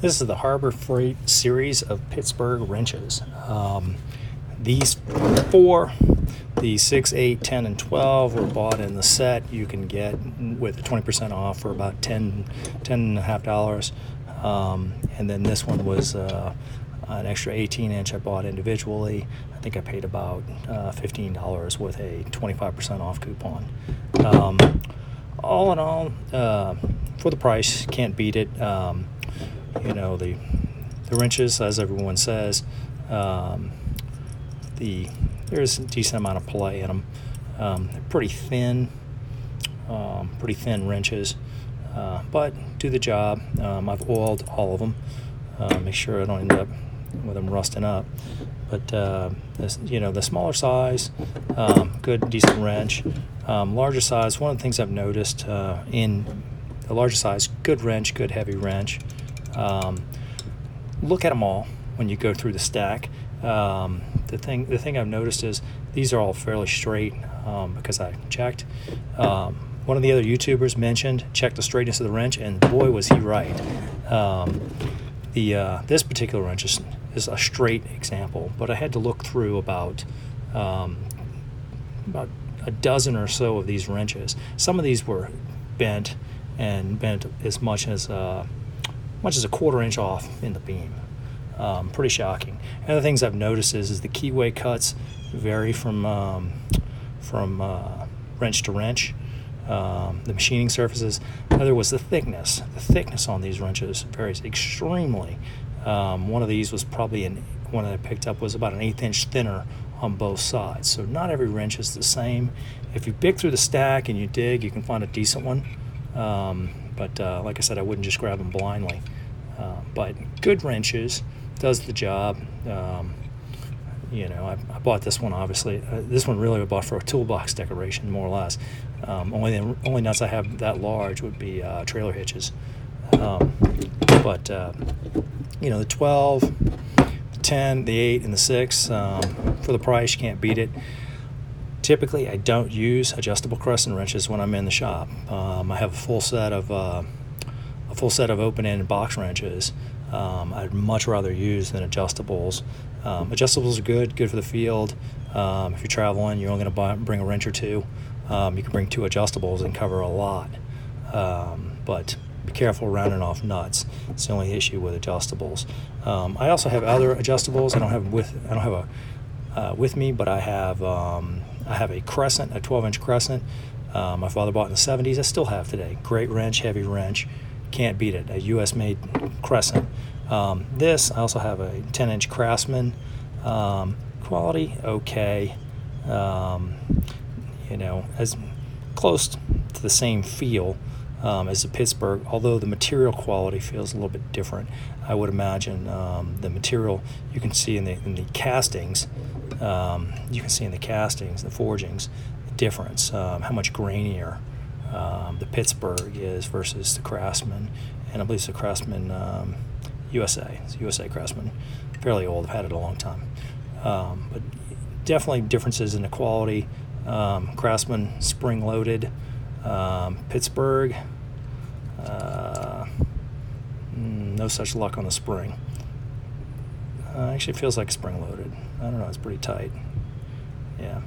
This is the Harbor Freight series of Pittsburgh wrenches. These four, the 6, 8, 10, and 12 were bought in the set. You can get with 20% off for about $10.50. And then this one was an extra 18-inch I bought individually. I think I paid about $15 with a 25% off coupon. All in all, for the price, can't beat it. You know, the wrenches, as everyone says, there's a decent amount of play in them. They're pretty thin wrenches, but do the job. I've oiled all of them, make sure I don't end up with them rusting up. But the smaller size, good, decent wrench. Larger size, one of the things I've noticed in the larger size, good wrench, good heavy wrench. Look at them all when you go through the stack. The thing I've noticed is these are all fairly straight because I checked. One of the other YouTubers mentioned check the straightness of the wrench, and boy was he right. This particular wrench is a straight example, but I had to look through about a dozen or so of these wrenches. Some of these were bent as much as a quarter inch off in the beam. Pretty shocking. And the things I've noticed is the Keyway cuts vary from wrench to wrench. The machining surfaces. Other was the thickness. The thickness on these wrenches varies extremely. One of these was probably one that I picked up was about an 1/8 inch thinner on both sides. So not every wrench is the same. If you pick through the stack and you dig, you can find a decent one. But like I said, I wouldn't just grab them blindly. But good wrenches, does the job. I bought this one, obviously. This one really I bought for a toolbox decoration, more or less. Only nuts I have that large would be trailer hitches. But the 12, the 10, the 8, and the 6, for the price, you can't beat it. Typically, I don't use adjustable crescent wrenches when I'm in the shop. I have a full set of open-ended box wrenches. I'd much rather use than adjustables. Adjustables are good for the field. If you're traveling, you're only going to bring a wrench or two. You can bring 2 adjustables and cover a lot. But be careful rounding off nuts. It's the only issue with adjustables. I also have other adjustables. I don't have with me, but I have a crescent, a 12-inch crescent. My father bought in the 70s. I still have today. Great wrench, heavy wrench. Can't beat it. A U.S.-made crescent. This, I also have a 10-inch Craftsman. Quality, okay. As close to the same feel as the Pittsburgh, although the material quality feels a little bit different. I would imagine the material you can see in the castings. The forgings, the difference. How much grainier the Pittsburgh is versus the Craftsman, and I believe it's the Craftsman USA. It's a USA Craftsman, fairly old. I've had it a long time, but definitely differences in the quality. Craftsman spring-loaded, Pittsburgh, no such luck on the spring. Actually, it feels like spring-loaded. I don't know. It's pretty tight. Yeah,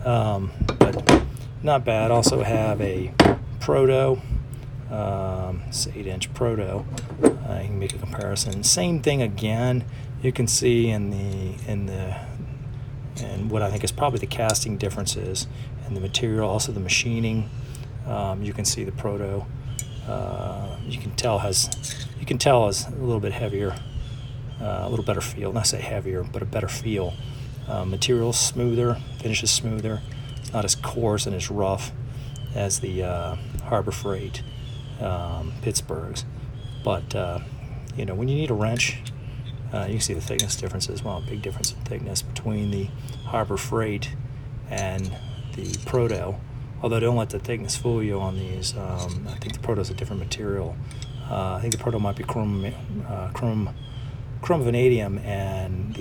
but not bad. Also have a Proto, it's 8-inch Proto. You can make a comparison. Same thing again. You can see in what I think is probably the casting differences and the material, also the machining. You can see the Proto. You can tell has a little bit heavier, a little better feel. Not say heavier, but a better feel. Material smoother, finishes smoother. It's not as coarse and as rough as the Harbor Freight Pittsburghs. But when you need a wrench, you can see the thickness differences. Well, a big difference in thickness between the Harbor Freight and the Proto. Although don't let the thickness fool you on these. I think the Proto is a different material. I think the Proto might be chrome vanadium, and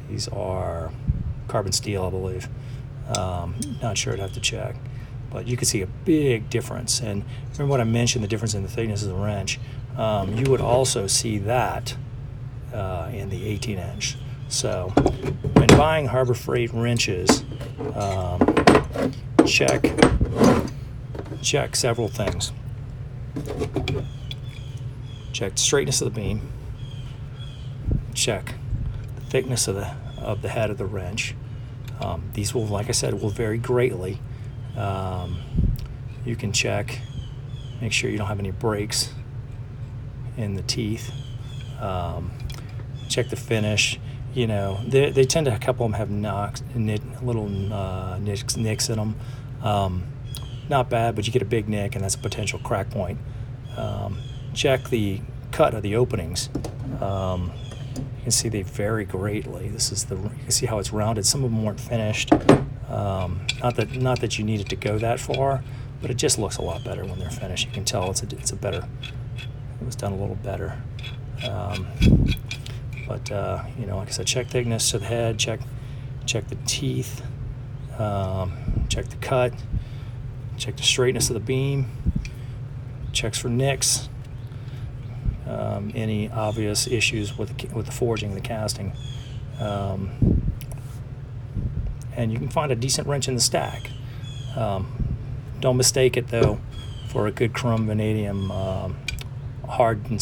these are carbon steel, I believe. Not sure, I'd have to check. But you can see a big difference. And remember what I mentioned, the difference in the thickness of the wrench. you would also see that in the 18-inch. So when buying Harbor Freight wrenches, check several things. Check the straightness of the beam. Check the thickness of the head of the wrench. These will, like I said, will vary greatly. You can check, make sure you don't have any breaks in the teeth. Check the finish. You know, they tend to, a couple of them have little nicks in them. Not bad, but you get a big nick, and that's a potential crack point. Check the cut of the openings. You can see they vary greatly. You can see how it's rounded. Some of them weren't finished. Not that you need it to go that far, but it just looks a lot better when they're finished. You can tell it was done a little better. But you know, like I said, check thickness to the head. Check the teeth. Check the cut. Check the straightness of the beam. Checks for nicks. Any obvious issues with the forging and the casting. And you can find a decent wrench in the stack. Don't mistake it, though, for a good chrome vanadium hard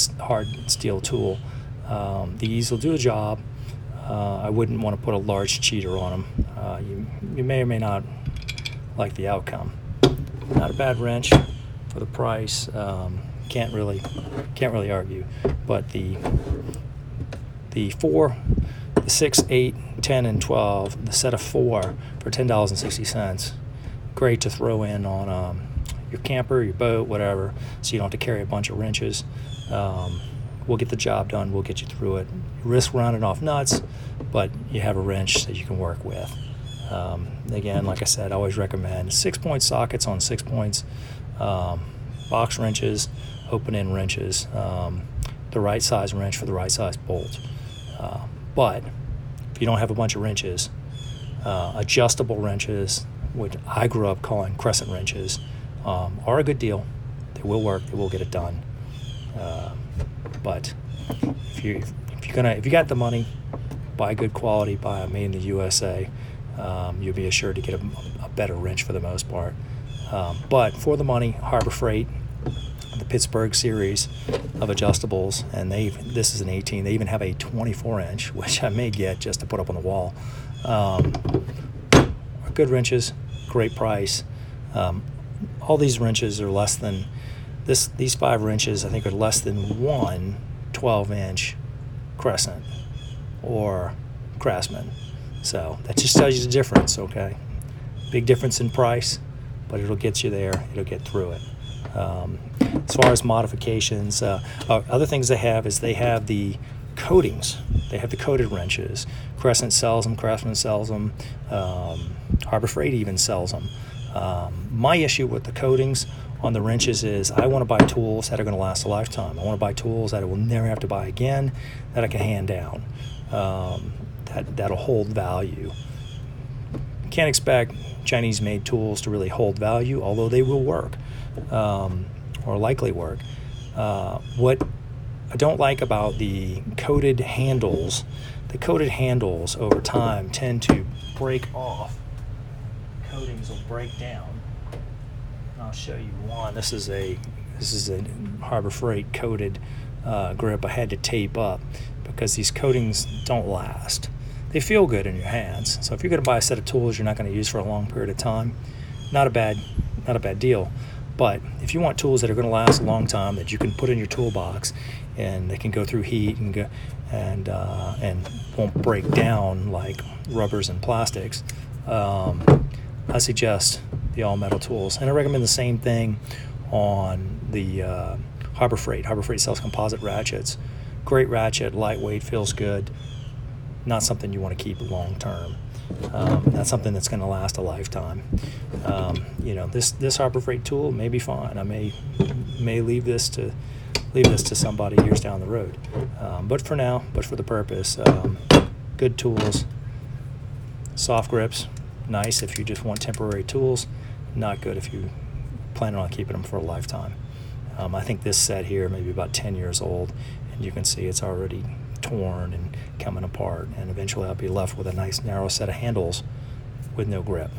steel tool. These will do a job. I wouldn't want to put a large cheater on them. You may or may not like the outcome. Not a bad wrench for the price. Can't really argue. But the 6, 8, 10, and 12, the set of 4 for $10.60. Great to throw in on your camper, your boat, whatever, so you don't have to carry a bunch of wrenches. We'll get the job done. We'll get you through it. You risk rounding off nuts, but you have a wrench that you can work with. Again, like I said, I always recommend 6-point sockets on 6 points, box wrenches, open-end wrenches, the right size wrench for the right size bolt. But if you don't have a bunch of wrenches, adjustable wrenches, which I grew up calling crescent wrenches, are a good deal. They will work. They will get it done. But if you got the money, buy good quality, buy a made in the USA. You'll be assured to get a better wrench for the most part. But for the money, Harbor Freight, the Pittsburgh series of adjustables, and this is an 18. They even have a 24-inch, which I may get just to put up on the wall. Good wrenches, great price. All these wrenches are less than these 5 wrenches. I think are less than one 12-inch crescent or Craftsman. So that just tells you the difference. Okay, big difference in price, but it'll get you there. It'll get through it. As far as modifications, other things they have is they have the coatings. They have the coated wrenches. Crescent sells them. Craftsman sells them. Harbor Freight even sells them. My issue with the coatings on the wrenches is I want to buy tools that are going to last a lifetime. I want to buy tools that I will never have to buy again, that I can hand down, that'll hold value. Can't expect Chinese-made tools to really hold value, although they will work, or likely work. What I don't like about the coated handles over time tend to break off. Coatings will break down. I'll show you one. This is a Harbor Freight coated grip I had to tape up because these coatings don't last. They feel good in your hands. So if you're going to buy a set of tools you're not going to use for a long period of time, not a bad deal. But if you want tools that are going to last a long time, that you can put in your toolbox and they can go through heat and won't break down like rubbers and plastics, I suggest the all-metal tools. And I recommend the same thing on the Harbor Freight. Harbor Freight sells composite ratchets. Great ratchet, lightweight, feels good. Not something you want to keep long term. That's something that's going to last a lifetime. This Harbor Freight tool may be fine. I may leave this to somebody years down the road. But for now, for the purpose, good tools. Soft grips, nice if you just want temporary tools. Not good if you plan on keeping them for a lifetime. I think this set here may be about 10 years old, and you can see it's already torn and coming apart, and eventually I'll be left with a nice narrow set of handles with no grip.